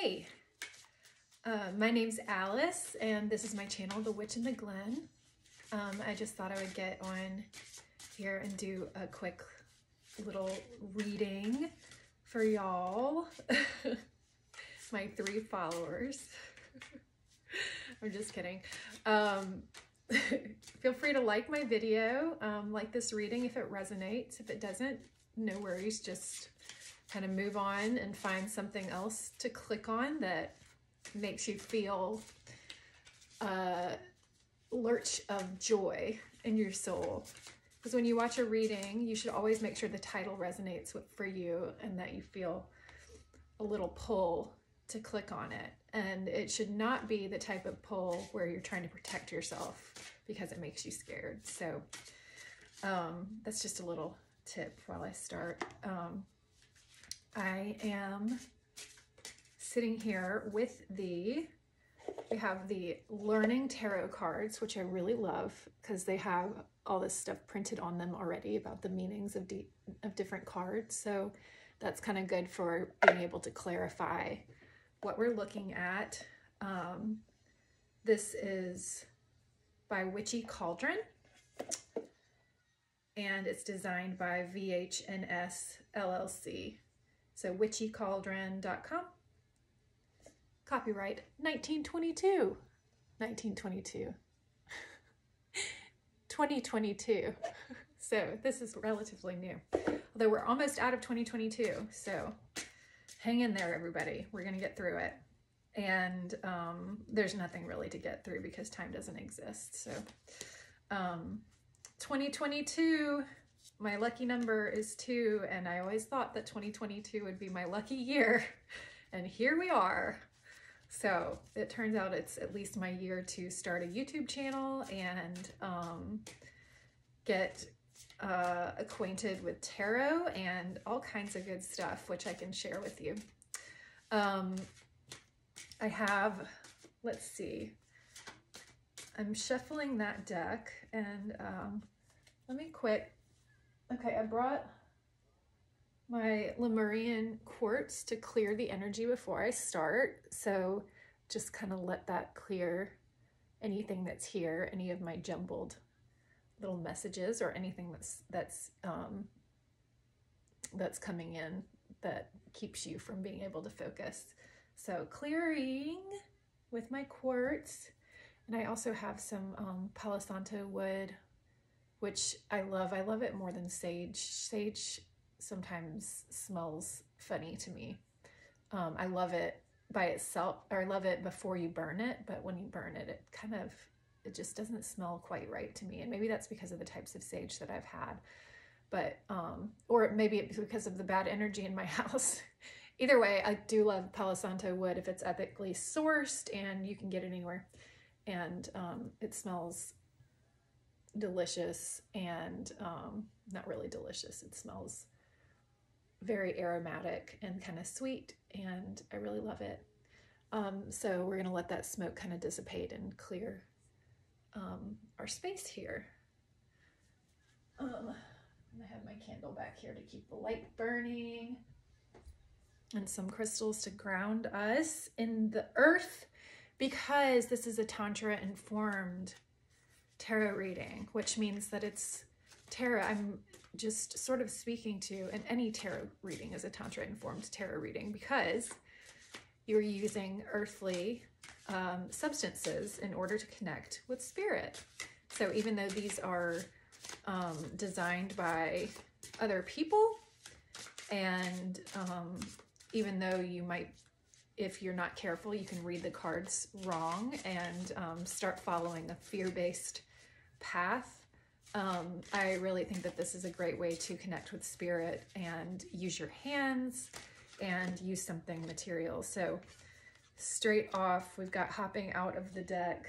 Hey, my name's Alice, and this is my channel, The Witch in the Glen. I just thought I would get on here and do a quick little reading for y'all, my 3 followers. I'm just kidding. Feel free to like my video, like this reading if it resonates. If it doesn't, no worries, just kind of move on and find something else to click on that makes you feel a lurch of joy in your soul. Because when you watch a reading, you should always make sure the title resonates for you and that you feel a little pull to click on it. And it should not be the type of pull where you're trying to protect yourself because it makes you scared. So that's just a little tip while I start. I am sitting here with we have the Learning Tarot cards, which I really love because they have all this stuff printed on them already about the meanings of different cards. So that's kind of good for being able to clarify what we're looking at. This is by Witchy Cauldron, and it's designed by VHNS LLC. So witchycauldron.com. Copyright 1922. 1922. 2022. So this is relatively new. Although we're almost out of 2022. So hang in there, everybody. We're going to get through it. And there's nothing really to get through because time doesn't exist. So 2022. My lucky number is 2, and I always thought that 2022 would be my lucky year, and here we are. So it turns out it's at least my year to start a YouTube channel and get acquainted with tarot and all kinds of good stuff, which I can share with you. I have, let's see, I'm shuffling that deck, and let me quit. Okay, I brought my Lemurian quartz to clear the energy before I start. So just kind of let that clear anything that's here, any of my jumbled little messages or anything that's coming in that keeps you from being able to focus. So clearing with my quartz. And I also have some Palo Santo wood, which I love. I love it more than sage. Sage sometimes smells funny to me. I love it by itself, or I love it before you burn it, but when you burn it, it just doesn't smell quite right to me. And maybe that's because of the types of sage that I've had, but, or maybe it's because of the bad energy in my house. Either way, I do love Palo Santo wood if it's ethically sourced and you can get it anywhere. And it smells delicious and not really delicious. It smells very aromatic and kind of sweet, and I really love it. So we're gonna let that smoke kind of dissipate and clear our space here. I have my candle back here to keep the light burning, and some crystals to ground us in the earth, because this is a Tantra informed tarot reading, which means that it's tarot I'm just sort of speaking to, and any tarot reading is a Tantra informed tarot reading because you're using earthly substances in order to connect with spirit. So even though these are designed by other people, and even though you might, if you're not careful, you can read the cards wrong and start following a fear-based path. I really think that this is a great way to connect with spirit and use your hands and use something material. So straight off, we've got hopping out of the deck.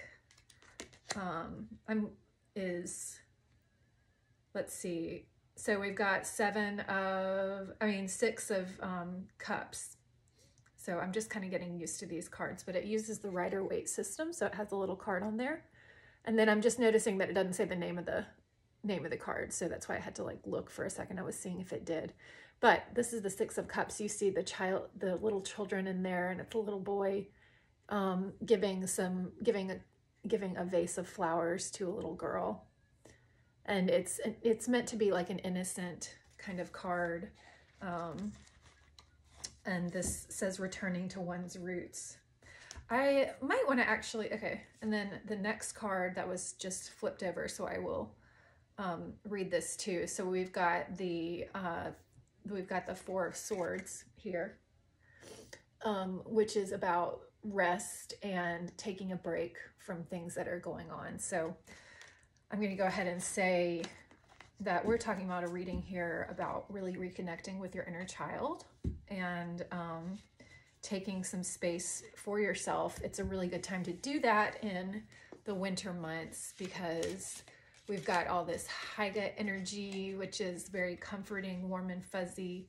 Let's see. So we've got 6 of cups. So I'm just kind of getting used to these cards, but it uses the Rider-Waite system. So it has a little card on there. And then I'm just noticing that it doesn't say the name of the card. So that's why I had to like look for a second. I was seeing if it did. But this is the Six of Cups. You see the little children in there, and it's a little boy giving a vase of flowers to a little girl. And it's meant to be like an innocent kind of card. And this says returning to one's roots. I might want to actually, okay. And then the next card that was just flipped over, so I will read this too. So we've got the Four of Swords here, which is about rest and taking a break from things that are going on. So I'm going to go ahead and say that we're talking about a reading here about really reconnecting with your inner child and taking some space for yourself. It's a really good time to do that in the winter months because we've got all this Haiga energy, which is very comforting, warm and fuzzy,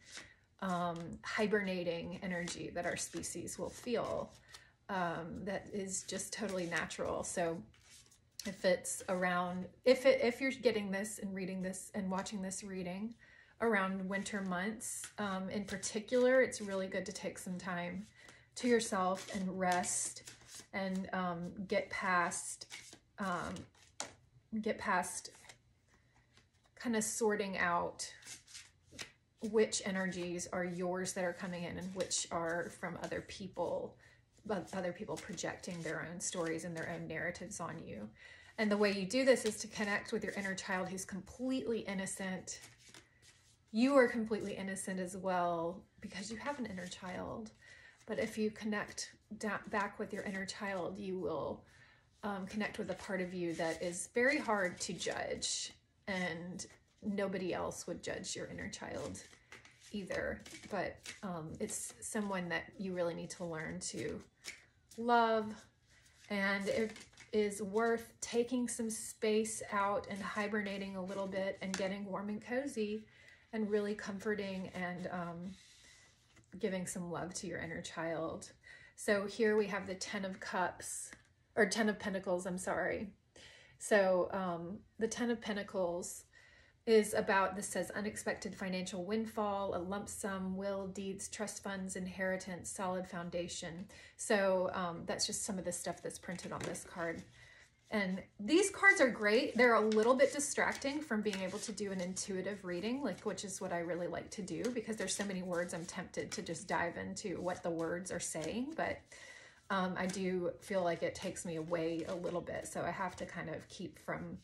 hibernating energy that our species will feel. That is just totally natural. So if it's around, if you're getting this and reading this and watching this reading around winter months, in particular, it's really good to take some time to yourself and rest and get past kind of sorting out which energies are yours that are coming in and which are from other people, but other people projecting their own stories and their own narratives on you. And the way you do this is to connect with your inner child who's completely innocent. You are completely innocent as well because you have an inner child. But if you connect back with your inner child, you will connect with a part of you that is very hard to judge, and nobody else would judge your inner child either. But it's someone that you really need to learn to love, and it is worth taking some space out and hibernating a little bit and getting warm and cozy and really comforting and giving some love to your inner child. So here we have the Ten of Cups, or Ten of Pentacles, I'm sorry. So the Ten of Pentacles is about, this says unexpected financial windfall, a lump sum, will, deeds, trust funds, inheritance, solid foundation. So that's just some of the stuff that's printed on this card. And these cards are great. They're a little bit distracting from being able to do an intuitive reading, which is what I really like to do, because there's so many words. I'm tempted to just dive into what the words are saying, but I do feel like it takes me away a little bit. So I have to kind of keep from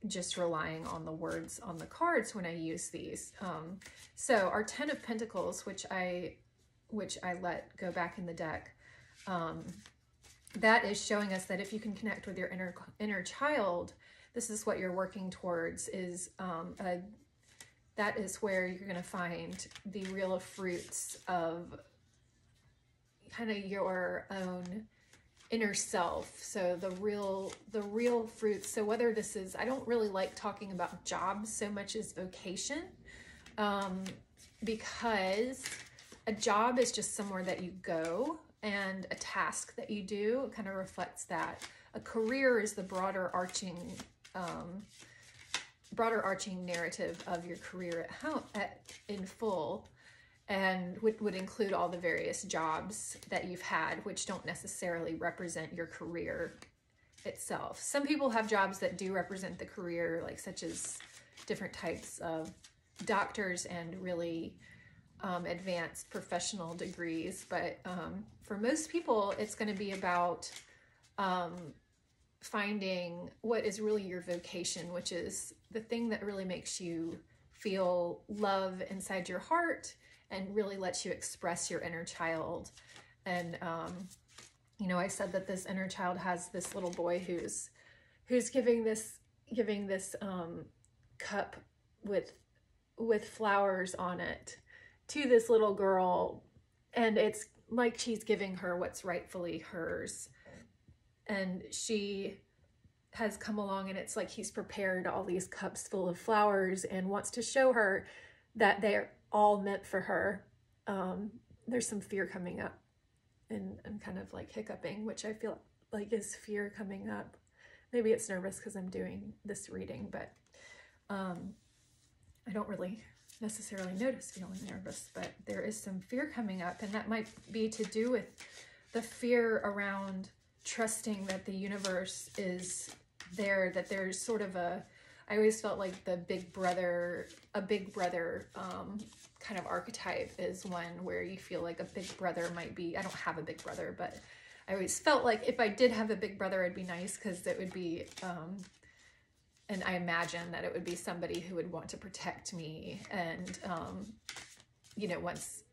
just relying on the words on the cards when I use these. So our Ten of Pentacles, which I let go back in the deck, that is showing us that if you can connect with your inner child, this is what you're working towards, is that is where you're going to find the real fruits of kind of your own inner self. So the real fruits. So whether this is, I don't really like talking about jobs so much as vocation, because a job is just somewhere that you go, and a task that you do kind of reflects that. A career is the broader arching narrative of your career at home, in full, and would include all the various jobs that you've had, which don't necessarily represent your career itself. Some people have jobs that do represent the career, like such as different types of doctors and really advanced professional degrees. But for most people, it's going to be about finding what is really your vocation, which is the thing that really makes you feel love inside your heart and really lets you express your inner child. And, you know, I said that this inner child has this little boy who's giving this cup with flowers on it to this little girl. And it's like she's giving her what's rightfully hers. And she has come along, and it's like he's prepared all these cups full of flowers and wants to show her that they're all meant for her. There's some fear coming up, and I'm kind of like hiccuping, which I feel like is fear coming up. Maybe it's nervous because I'm doing this reading, but I don't really necessarily notice feeling nervous, but there is some fear coming up, and that might be to do with the fear around trusting that the universe is there, that there's sort of I always felt like a big brother kind of archetype is one where you feel like a big brother might be, I don't have a big brother, but I always felt like if I did have a big brother, it'd be nice, because it would be, and I imagine that it would be somebody who would want to protect me. And, you know, once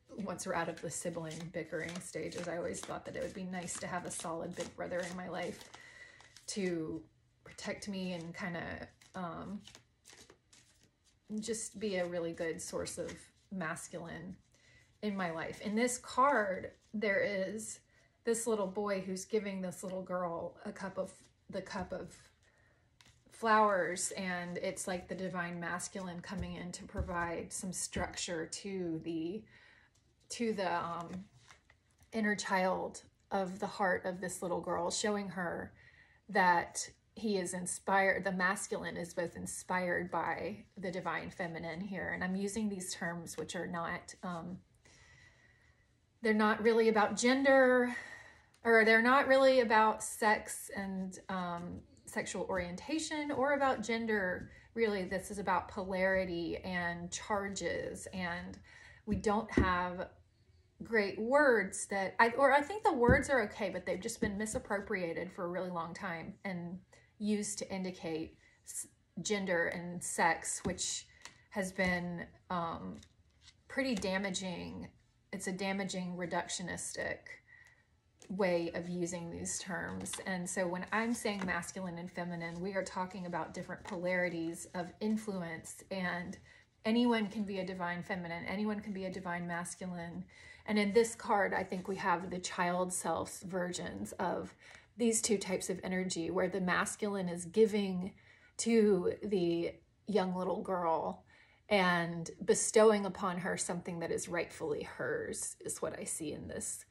we're out of the sibling bickering stages, I always thought that it would be nice to have a solid big brother in my life to protect me and kind of just be a really good source of masculine in my life. In this card, there is this little boy who's giving this little girl the cup of flowers, and it's like the divine masculine coming in to provide some structure to the inner child of the heart of this little girl, showing her that he is inspired, the masculine is both inspired by the divine feminine here. And I'm using these terms which are not, they're not really about gender, or they're not really about sex and sexual orientation, or about gender. Really, this is about polarity and charges, and we don't have great words that I think the words are okay, but they've just been misappropriated for a really long time and used to indicate gender and sex, which has been pretty damaging. It's a damaging reductionistic way of using these terms. And so when I'm saying masculine and feminine, we are talking about different polarities of influence, and anyone can be a divine feminine, anyone can be a divine masculine. And in this card, I think we have the child self versions of these two types of energy, where the masculine is giving to the young little girl and bestowing upon her something that is rightfully hers, is what I see in this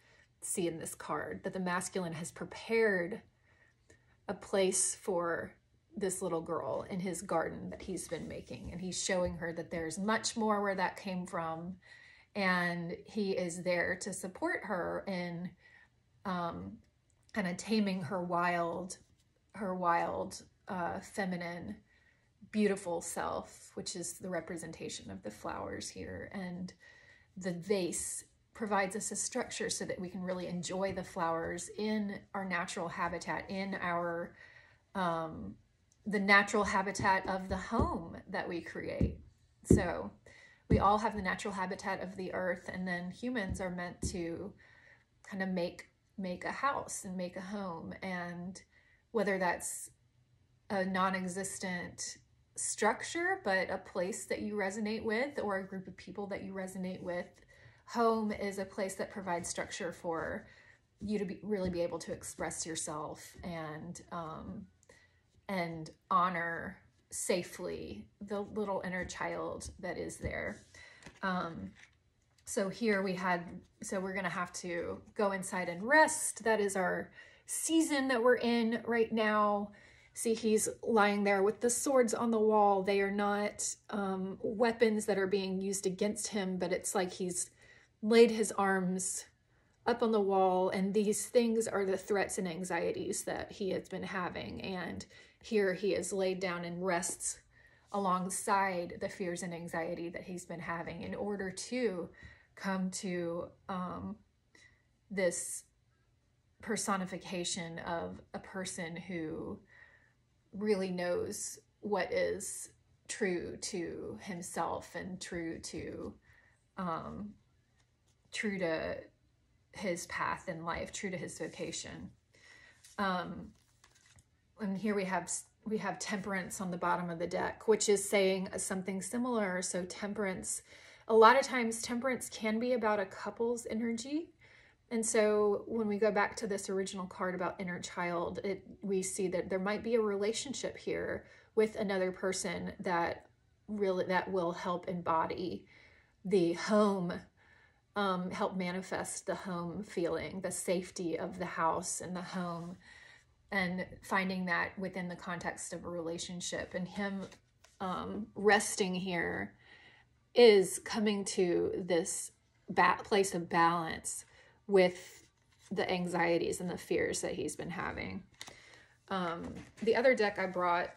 card, that the masculine has prepared a place for this little girl in his garden that he's been making. And he's showing her that there's much more where that came from. And he is there to support her in kind of taming her wild, feminine, beautiful self, which is the representation of the flowers here. And the vase provides us a structure so that we can really enjoy the flowers in our natural habitat, in our the natural habitat of the home that we create. So we all have the natural habitat of the earth, and then humans are meant to kind of make a house and make a home. And whether that's a non-existent structure, but a place that you resonate with, or a group of people that you resonate with, home is a place that provides structure for you to really be able to express yourself and honor safely the little inner child that is there. So here we're going to have to go inside and rest. That is our season that we're in right now. See, he's lying there with the swords on the wall. They are not weapons that are being used against him, but it's like he's laid his arms up on the wall, and these things are the threats and anxieties that he has been having. And here he is laid down and rests alongside the fears and anxiety that he's been having, in order to come to this personification of a person who really knows what is true to himself and true to his path in life, true to his vocation. And here we have temperance on the bottom of the deck, which is saying something similar. So temperance, a lot of times temperance can be about a couple's energy. And so when we go back to this original card about inner child, we see that there might be a relationship here with another person that will help embody the home, help manifest the home feeling, the safety of the house and the home, and finding that within the context of a relationship. And him resting here is coming to this place of balance with the anxieties and the fears that he's been having. The other deck I brought,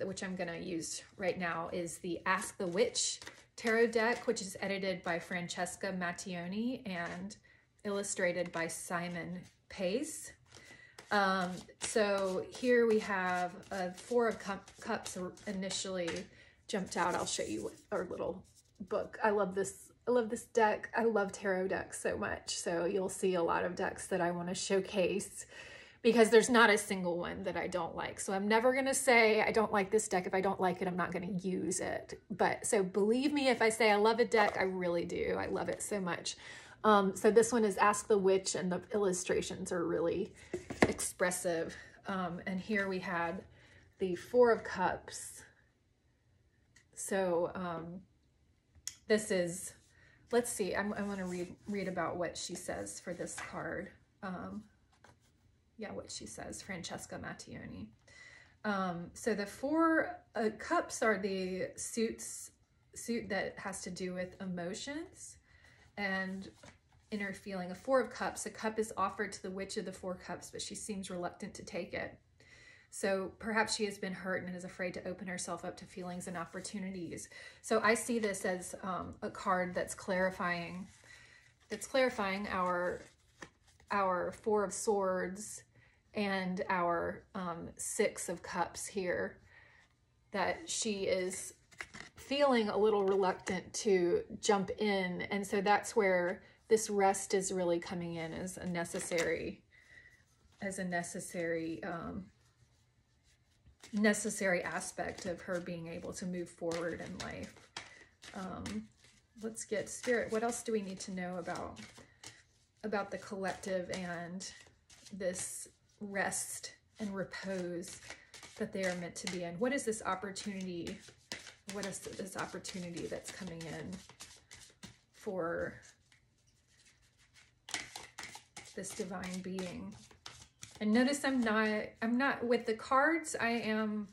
which I'm going to use right now, is the Ask the Witch tarot deck, which is edited by Francesca Mattioni and illustrated by Simon Pace. So here we have a Four of Cups initially jumped out. I'll show you our little book. I love this deck. I love tarot decks so much. So you'll see a lot of decks that I want to showcase, because there's not a single one that I don't like. So I'm never going to say I don't like this deck. If I don't like it, I'm not going to use it. But so believe me, if I say I love a deck, I really do. I love it so much. So this one is Ask the Witch, and the illustrations are really expressive. And here we had the Four of Cups. So this is, let's see, I want to read about what she says for this card. Yeah, what she says, Francesca Mattioni. So the Four Cups are the suit that has to do with emotions and inner feeling. A Four of Cups, a cup is offered to the Witch of the Four Cups, but she seems reluctant to take it. So perhaps she has been hurt and is afraid to open herself up to feelings and opportunities. So I see this as a card that's clarifying our Four of Swords and our Six of Cups here, that she is feeling a little reluctant to jump in. And so that's where this rest is really coming in as a necessary aspect of her being able to move forward in life. Let's get Spirit. What else do we need to know about the collective and this rest and repose that they are meant to be in? What is this opportunity? What is this opportunity that's coming in for this divine being? And notice I'm not with the cards. I am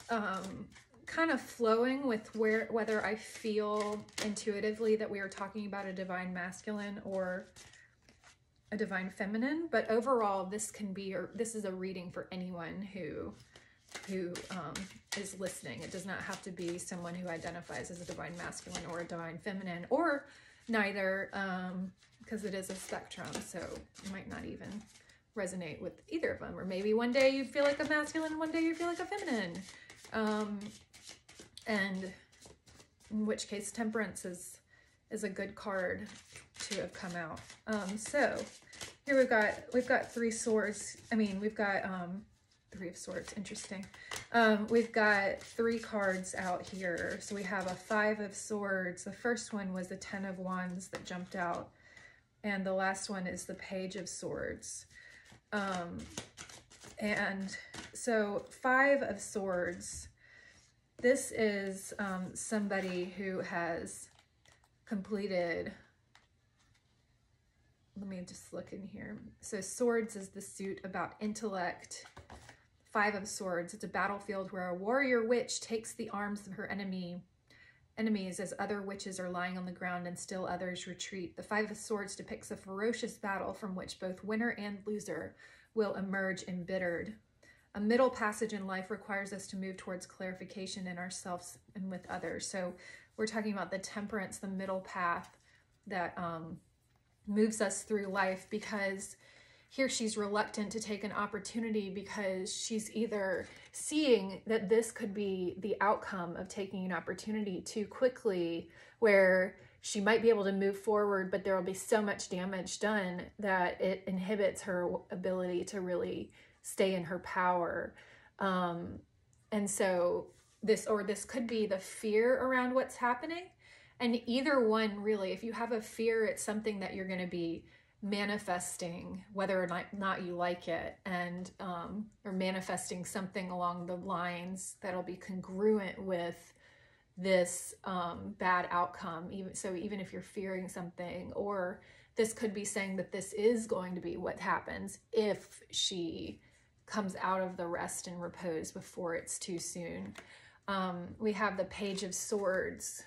kind of flowing with whether I feel intuitively that we are talking about a divine masculine or a divine feminine. But overall, this is a reading for anyone who is listening. It does not have to be someone who identifies as a divine masculine or a divine feminine, or neither, because it is a spectrum, so it might not even resonate with either of them. Or maybe one day you feel like a masculine, one day you feel like a feminine. And in which case temperance is a good card to have come out. So here we've got Three Swords. I mean, we've got Three of Swords. Interesting. We've got three cards out here. So we have a Five of Swords. The first one was the Ten of Wands that jumped out, and the last one is the Page of Swords. And so Five of Swords, this is somebody who has completed, let me just look in here. So Swords is the suit about intellect. Five of Swords, it's a battlefield where a warrior witch takes the arms of her enemies as other witches are lying on the ground and still others retreat. The Five of Swords depicts a ferocious battle from which both winner and loser will emerge embittered. A middle passage in life requires us to move towards clarification in ourselves and with others. So we're talking about the temperance, the middle path that moves us through life, because here she's reluctant to take an opportunity because she's either seeing that this could be the outcome of taking an opportunity too quickly, where she might be able to move forward, but there will be so much damage done that it inhibits her ability to really stay in her power. And so this could be the fear around what's happening. And either one, really, if you have a fear, it's something that you're going to be manifesting, whether or not you like it, and or manifesting something along the lines that'll be congruent with this bad outcome. Even if you're fearing something, or this could be saying that this is going to be what happens if she comes out of the rest and repose before it's too soon. We have the Page of Swords.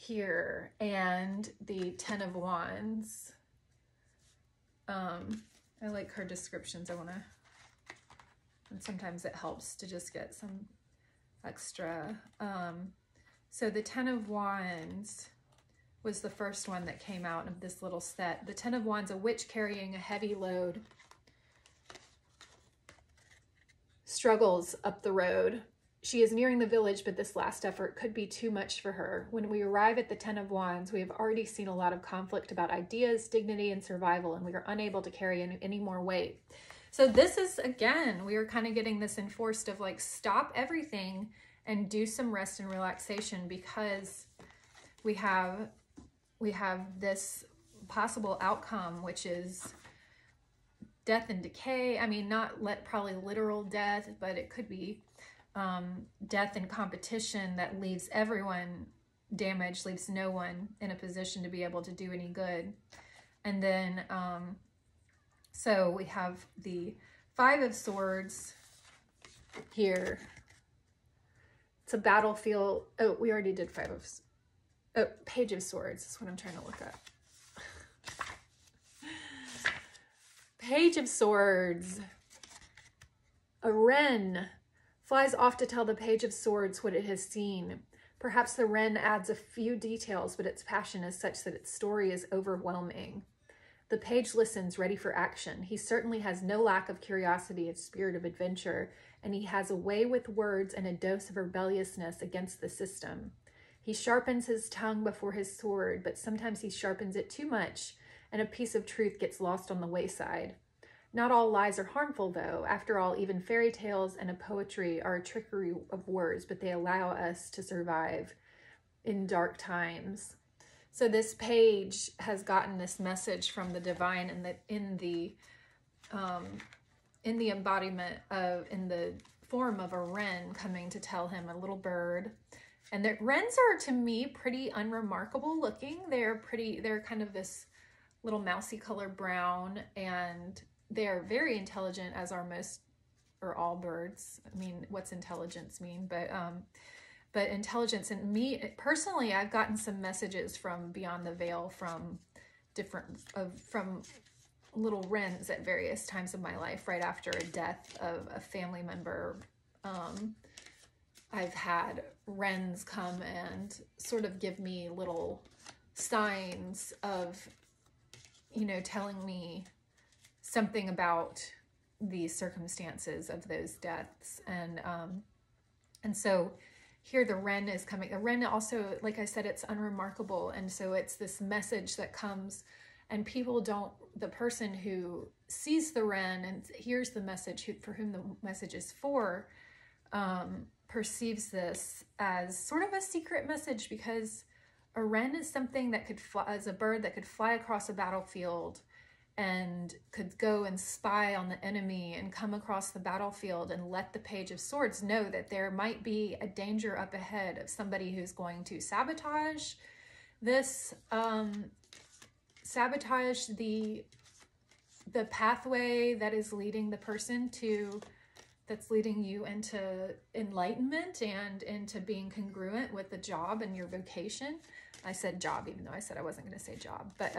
here, and the Ten of Wands. I like her descriptions. And sometimes it helps to just get some extra. So the Ten of Wands was the first one that came out of this little set. The Ten of Wands, a witch carrying a heavy load, struggles up the road. She is nearing the village, but this last effort could be too much for her. When we arrive at the Ten of Wands, we have already seen a lot of conflict about ideas, dignity, and survival, and we are unable to carry any more weight. So this is, again, we are kind of getting this enforced of like, stop everything and do some rest and relaxation, because we have this possible outcome, which is death and decay. I mean, not probably literal death, but it could be death and competition that leaves everyone damaged, leaves no one in a position to be able to do any good. And then, so we have the Five of Swords here. It's a battlefield. Oh, we already did Page of Swords. That's what I'm trying to look at. Page of Swords. A wren flies off to tell the Page of Swords what it has seen. Perhaps the wren adds a few details, but its passion is such that its story is overwhelming. The page listens, ready for action. He certainly has no lack of curiosity and spirit of adventure, and he has a way with words and a dose of rebelliousness against the system. He sharpens his tongue before his sword, but sometimes he sharpens it too much, and a piece of truth gets lost on the wayside. Not all lies are harmful, though. After all, even fairy tales and a poetry are a trickery of words, but they allow us to survive in dark times. So this page has gotten this message from the divine, and that in the embodiment of, in the form of a wren coming to tell him, a little bird. And the wrens are, to me, pretty unremarkable looking. They're kind of this little mousy color brown, and they're very intelligent, as are most or all birds. I mean, what's intelligence mean? But intelligence, and me personally, I've gotten some messages from beyond the veil from from little wrens at various times of my life, right after a death of a family member. I've had wrens come and sort of give me little signs of, you know, telling me something about the circumstances of those deaths. And so here the wren is coming. The wren also, like I said, it's unremarkable. And so it's this message that comes, and people don't, the person who sees the wren and hears the message, for whom the message is for, perceives this as sort of a secret message, because a wren is something that could fly, as a bird that could fly across a battlefield and could go and spy on the enemy and come across the battlefield and let the Page of Swords know that there might be a danger up ahead of somebody who's going to sabotage this, sabotage the pathway that is leading the person to, that's leading you into enlightenment and into being congruent with the job and your vocation. I said job, even though I said I wasn't going to say job, but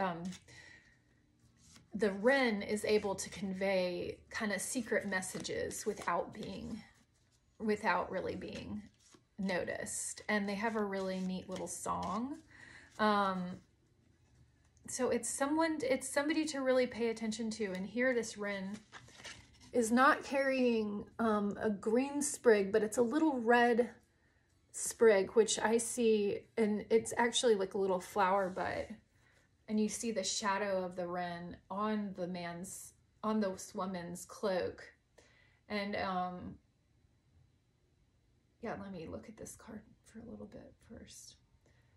the wren is able to convey kind of secret messages without really being noticed. And they have a really neat little song. So it's somebody to really pay attention to. And here this wren is not carrying a green sprig, but it's a little red sprig, which I see, and it's actually like a little flower bud. And you see the shadow of the wren on this woman's cloak. And yeah, let me look at this card for a little bit first.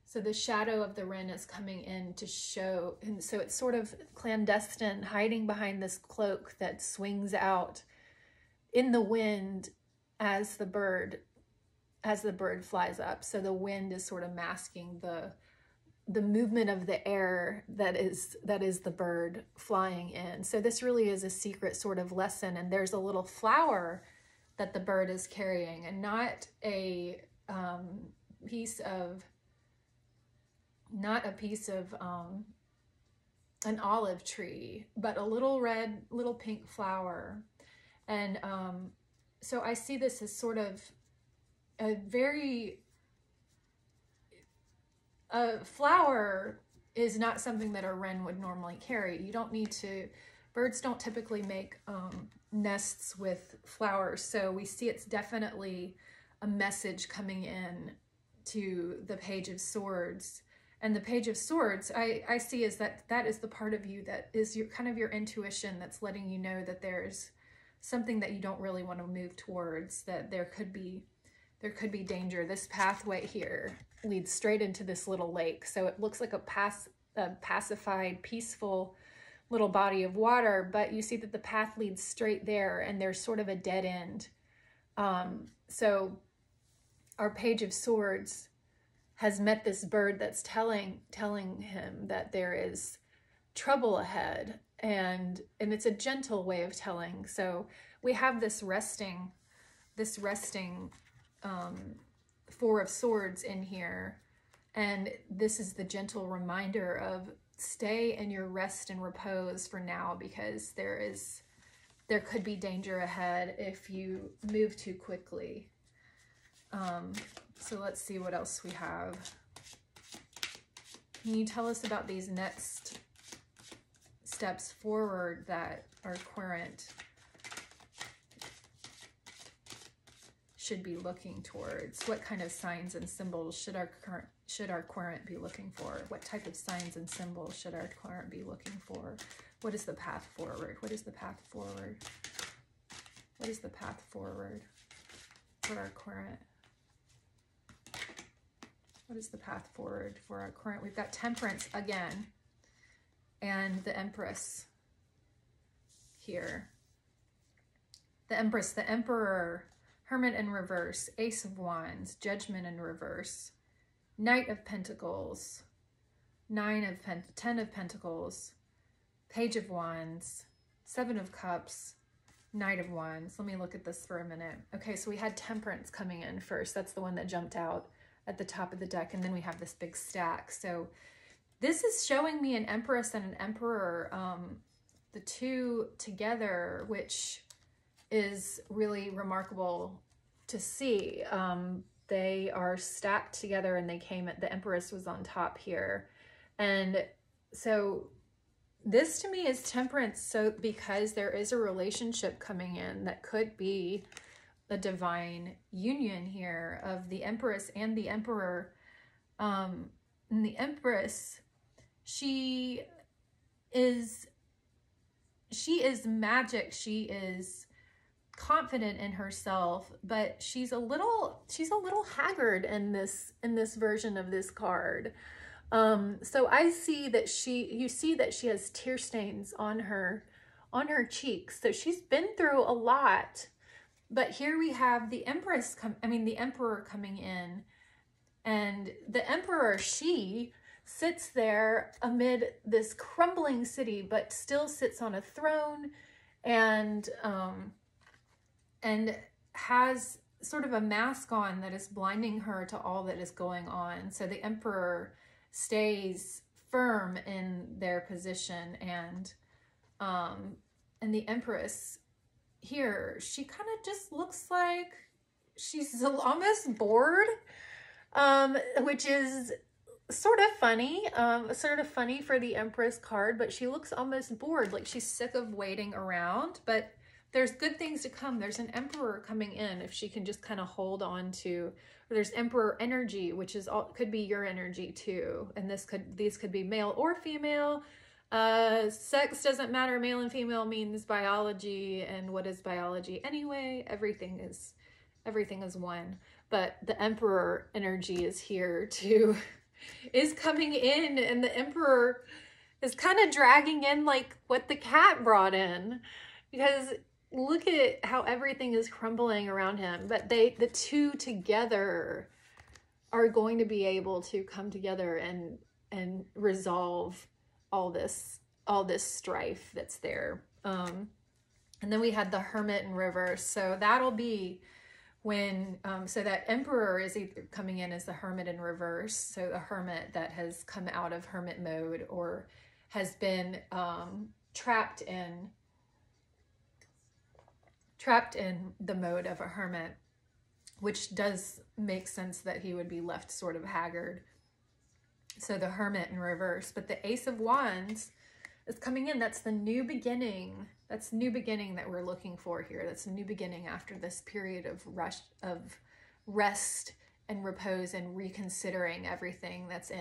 So the shadow of the wren is coming in to show, and so it's sort of clandestine, hiding behind this cloak that swings out in the wind as the bird flies up. So the wind is sort of masking the movement of the air that is the bird flying in. So this really is a secret sort of lesson. And there's a little flower that the bird is carrying, and not a piece of not a piece of an olive tree, but a little red, little pink flower. And so I see this as sort of a very, a flower is not something that a wren would normally carry. You don't need to, birds don't typically make nests with flowers. So we see it's definitely a message coming in to the Page of Swords. And the Page of Swords, I see is that is the part of you that is your kind of your intuition that's letting you know that there's something that you don't really want to move towards, that there could be danger. This pathway here leads straight into this little lake. So it looks like a pacified, peaceful little body of water, but you see that the path leads straight there and there's sort of a dead end. So our Page of Swords has met this bird that's telling him that there is trouble ahead, and it's a gentle way of telling. So we have this resting Four of Swords in here, and this is the gentle reminder of stay in your rest and repose for now, because there could be danger ahead if you move too quickly. So let's see what else we have. Can you tell us about these next steps forward that our querent should be looking towards? What kind of signs and symbols should our querent be looking for? What type of signs and symbols should our querent be looking for? What is the path forward? What is the path forward? What is the path forward for our querent? What is the path forward for our querent? We've got Temperance again, and the Empress here. The Empress, the Emperor, Hermit in reverse, Ace of Wands, Judgment in reverse, Knight of Pentacles, 10 of Pentacles, Page of Wands, 7 of Cups, Knight of Wands. Let me look at this for a minute. Okay, so we had Temperance coming in first. That's the one that jumped out at the top of the deck, and then we have this big stack. So this is showing me an Empress and an Emperor, the two together, which is really remarkable to see. They are stacked together, and they came at, the Empress was on top here. And so this to me is Temperance, so because there is a relationship coming in that could be a divine union here of the Empress and the Emperor. And the Empress, she is magic. She is confident in herself, but she's a little haggard in this version of this card. So I see that you see that she has tear stains on her cheeks. So she's been through a lot. But here we have the the Emperor coming in, and the Emperor, she sits there amid this crumbling city, but still sits on a throne, and has sort of a mask on that is blinding her to all that is going on. So the Emperor stays firm in their position, and the Empress here, she kind of just looks like she's almost bored, which is sort of funny for the Empress card, but she looks almost bored, like she's sick of waiting around. But there's good things to come. There's an Emperor coming in if she can just kind of hold on to, or there's Emperor energy, which is could be your energy too, and these could be male or female. Sex doesn't matter. Male and female means biology, and what is biology anyway? Everything is one. But the Emperor energy is here too, is coming in, and the Emperor is kind of dragging in like what the cat brought in, because look at how everything is crumbling around him. But the two together are going to be able to come together and resolve all this strife that's there. And then we had the Hermit in reverse. So that'll be So that Emperor is either coming in as the Hermit in reverse, so the Hermit that has come out of Hermit mode or has been trapped in the mode of a hermit, which does make sense that he would be left sort of haggard. So the Hermit in reverse, but the Ace of Wands is coming in. That's the new beginning. That's new beginning that we're looking for here. That's a new beginning after this period of rest and repose and reconsidering everything that's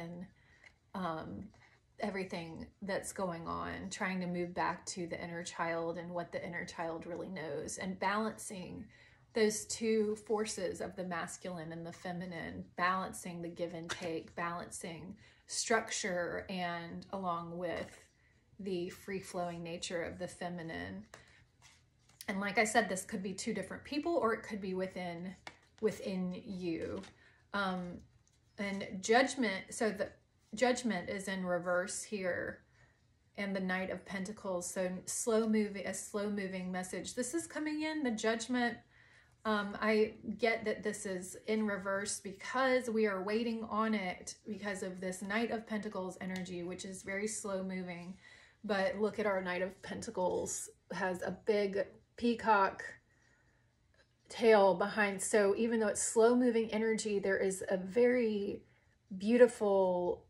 everything that's going on, trying to move back to the inner child and what the inner child really knows, and balancing those two forces of the masculine and the feminine, balancing the give and take, balancing structure and along with the free-flowing nature of the feminine. And like I said, this could be two different people, or it could be within you. And Judgment, so the Judgment is in reverse here, and the Knight of Pentacles, so a slow moving message. This is coming in, the Judgment. I get that this is in reverse because we are waiting on it because of this Knight of Pentacles energy, which is very slow moving. But look at our Knight of Pentacles, has a big peacock tail behind. So even though it's slow moving energy, there is a very beautiful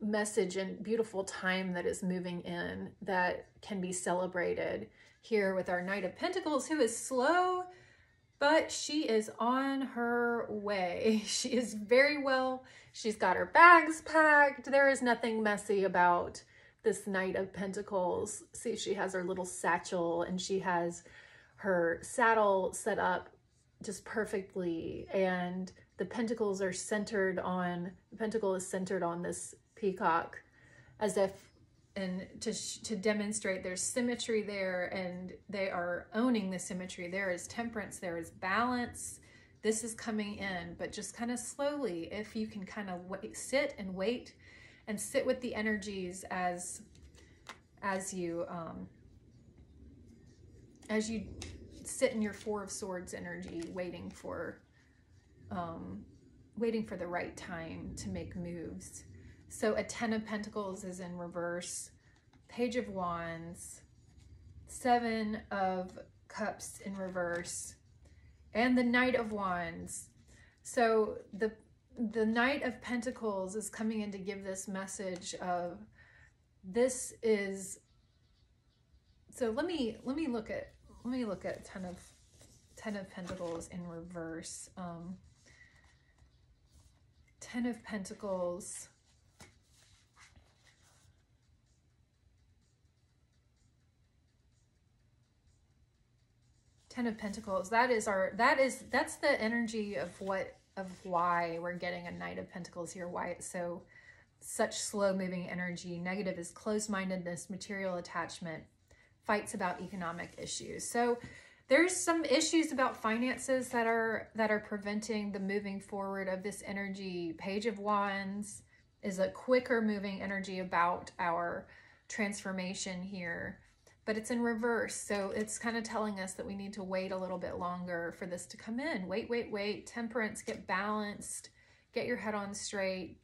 message and beautiful time that is moving in that can be celebrated here with our Knight of Pentacles, who is slow, but she is on her way. She is very well, she's got her bags packed. There is nothing messy about this Knight of Pentacles. See, she has her little satchel and she has her saddle set up just perfectly, and the pentacles are centered on, the pentacle is centered on this peacock, as if, and to demonstrate there's symmetry there, and they are owning the symmetry. There is temperance, there is balance. This is coming in, but just kind of slowly, if you can kind of sit and wait and sit with the energies as you sit in your Four of Swords energy, waiting for the right time to make moves. So a Ten of Pentacles is in reverse, Page of Wands, Seven of Cups in reverse, and the Knight of Wands. So the Knight of Pentacles is coming in to give this message of, this is, so let me look at Ten of Pentacles in reverse. Ten of Pentacles. Ten of Pentacles. That's the energy of why we're getting a Knight of Pentacles here. Why it's such slow moving energy. Negative is closed-mindedness, material attachment, fights about economic issues. So there's some issues about finances that are preventing the moving forward of this energy. Page of Wands is a quicker moving energy about our transformation here, but it's in reverse. So it's kind of telling us that we need to wait a little bit longer for this to come in. Wait. Temperance, get balanced, get your head on straight,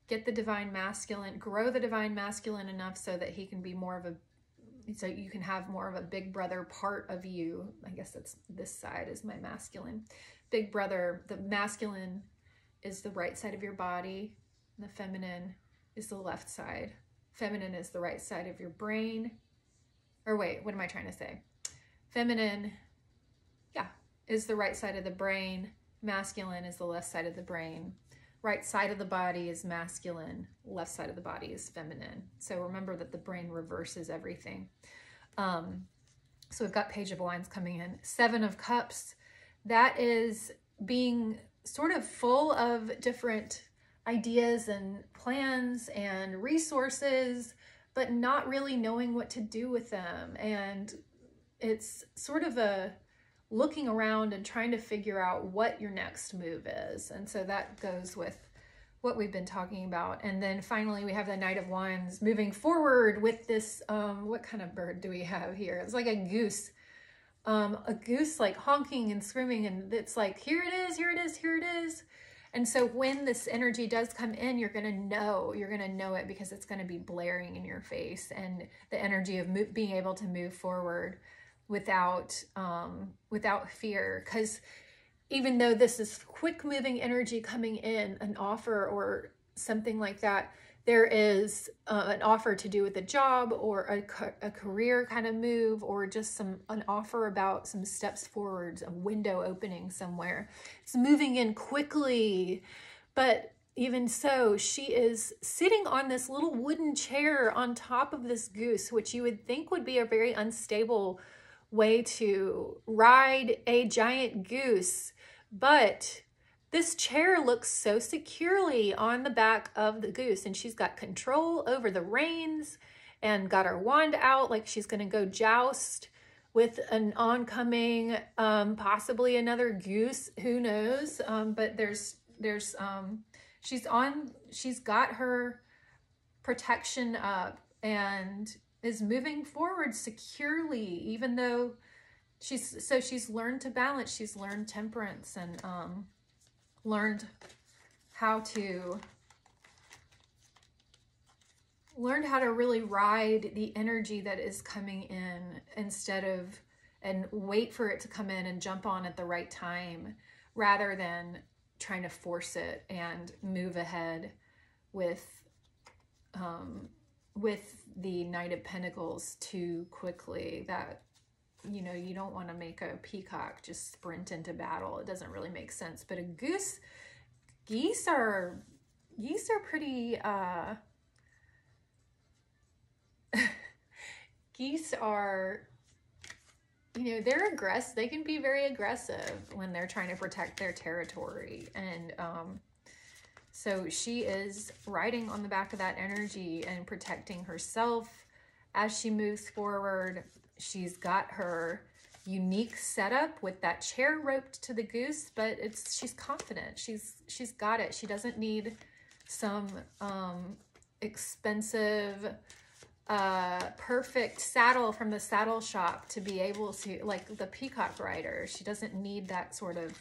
get the divine masculine, grow the divine masculine enough so that he can be more of a, so you can have more of a big brother part of you. I guess that's, this side is my masculine. Big brother, the masculine is the right side of your body, and the feminine is the left side. Feminine is the right side of your brain. Or wait, what am I trying to say? Feminine, yeah, is the right side of the brain. Masculine is the left side of the brain. Right side of the body is masculine, left side of the body is feminine. So remember that the brain reverses everything. So we've got Page of Wands coming in. Seven of Cups, that is being sort of full of different ideas and plans and resources, but not really knowing what to do with them. And it's sort of a looking around and trying to figure out what your next move is. And so that goes with what we've been talking about. And then finally we have the Knight of Wands moving forward with this, what kind of bird do we have here? It's like a goose. a goose like honking and screaming, and it's like, here it is, here it is, here it is. And so when this energy does come in, you're going to know it, because it's going to be blaring in your face, and the energy of being able to move forward without fear. Because even though this is quick moving energy coming in, an offer or something like that, there is an offer to do with a job or a career kind of move, or just an offer about some steps forwards, a window opening somewhere. It's moving in quickly, but even so, she is sitting on this little wooden chair on top of this goose, which you would think would be a very unstable way to ride a giant goose. But this chair looks so securely on the back of the goose, and she's got control over the reins and got her wand out like she's going to go joust with an oncoming, possibly another goose, who knows? But she's got her protection up and is moving forward securely, even though she's learned to balance, she's learned temperance, and learned how to really ride the energy that is coming in, and wait for it to come in and jump on at the right time, rather than trying to force it and move ahead with the Knight of Pentacles too quickly. That, you know, you don't want to make a peacock just sprint into battle. It doesn't really make sense. But geese are pretty, geese are, you know, they can be very aggressive when they're trying to protect their territory. And so she is riding on the back of that energy and protecting herself as she moves forward. She's got her unique setup with that chair roped to the goose, but she's confident. She's got it. She doesn't need some expensive perfect saddle from the saddle shop to be able to, like the peacock rider. She doesn't need that sort of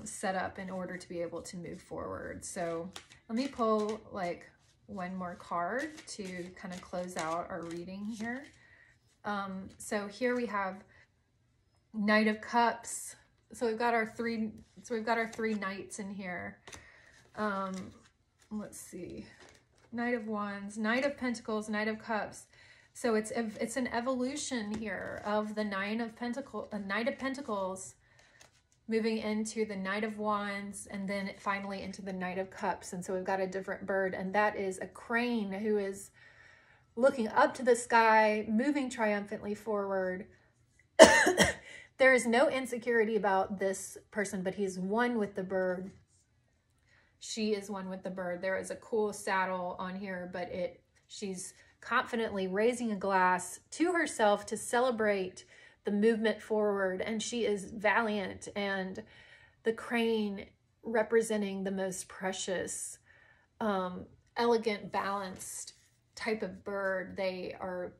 setup in order to be able to move forward. So let me pull like one more card to kind of close out our reading here. So here we have Knight of Cups. So we've got our three knights in here. Let's see. Knight of Wands, Knight of Pentacles, Knight of Cups. So it's an evolution here of the Knight of Pentacles moving into the Knight of Wands, and then finally into the Knight of Cups. And so we've got a different bird, and that is a crane who is looking up to the sky, moving triumphantly forward. There is no insecurity about this person, but he's one with the bird. She is one with the bird. There is a cool saddle on here, but she's confidently raising a glass to herself to celebrate the movement forward, and she is valiant. And the crane representing the most precious, elegant, balanced type of bird. They are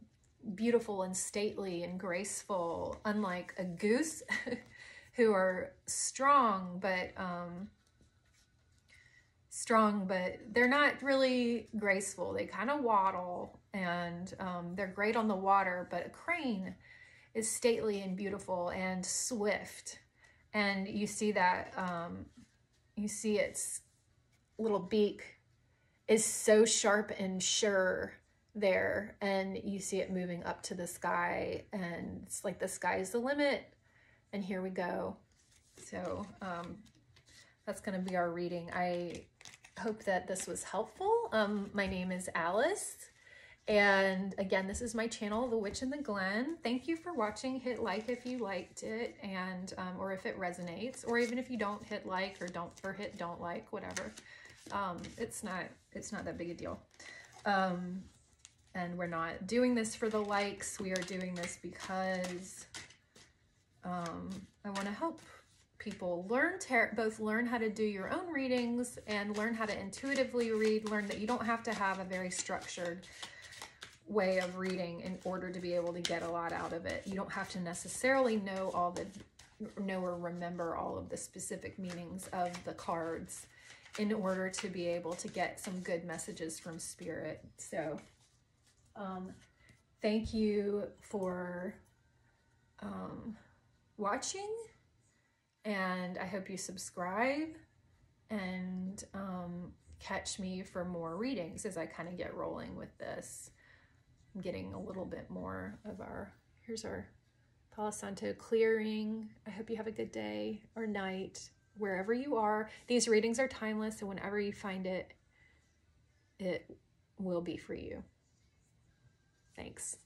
beautiful and stately and graceful, unlike a goose who are strong, but they're not really graceful. They kind of waddle, and they're great on the water, but a crane is stately and beautiful and swift. And you see that, you see its little beak is so sharp and sure there, and you see it moving up to the sky, and it's like the sky is the limit, and here we go. So that's going to be our reading. I hope that this was helpful. My name is Alice, and again, this is my channel, The Witch in the Glen. Thank you for watching. Hit like if you liked it, and or if it resonates, or even if you don't, hit like, or hit don't like, whatever. It's not that big a deal. And we're not doing this for the likes. We are doing this because I want to help people both learn how to do your own readings and learn how to intuitively read, learn that you don't have to have a very structured way of reading in order to be able to get a lot out of it. You don't have to necessarily know or remember all of the specific meanings of the cards in order to be able to get some good messages from Spirit. So thank you for watching, and I hope you subscribe and catch me for more readings as I kind of get rolling with this. I'm getting a little bit more of here's our Palo Santo clearing. I hope you have a good day or night, wherever you are. These readings are timeless, so whenever you find it, it will be for you. Thanks.